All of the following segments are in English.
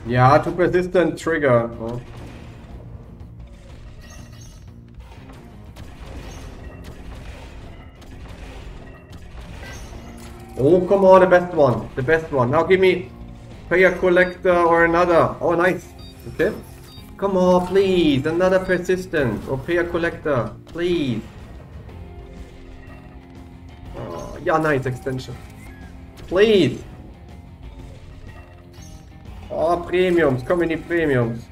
Yeah, to persistent trigger. Oh. Oh, come on, the best one. The best one. Now give me pay a collector or another. Oh, nice. Okay. Come on, please. Another persistent or pay a collector. Please. Oh, yeah, nice extension. Please. Oh, premiums. Come in the premiums.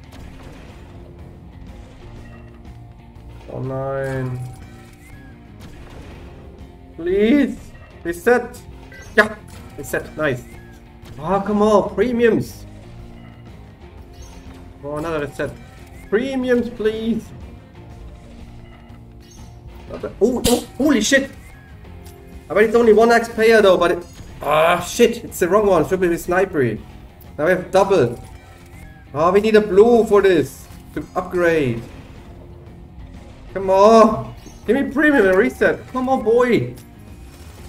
Oh, nine. Please. Reset. Yeah. Reset. Nice. Oh, come on. Premiums. Oh, another reset. Premiums, please. Oh, oh, holy shit. I bet it's only 1x payer though, but it... Ah, shit. It's the wrong one. Should be the snipery. Now we have double. Oh, we need a blue for this. To upgrade. Come on. Give me premium and reset. Come on, boy.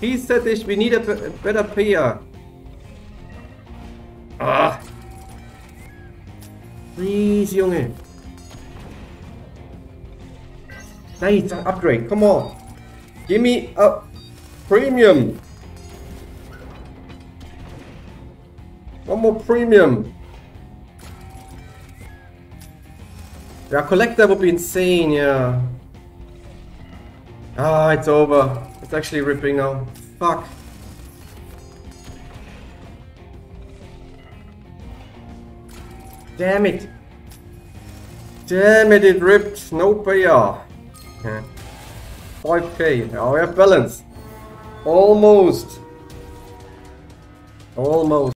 He said this. We need a better payer. Ah. Please, Junge. Nice, upgrade. Come on. Give me a premium. One more premium. Yeah, collector would be insane, yeah. Ah, it's over. It's actually ripping now. Fuck. Damn it. Damn it, it ripped. No payer. Yeah. 5k. Now we have balance. Almost. Almost.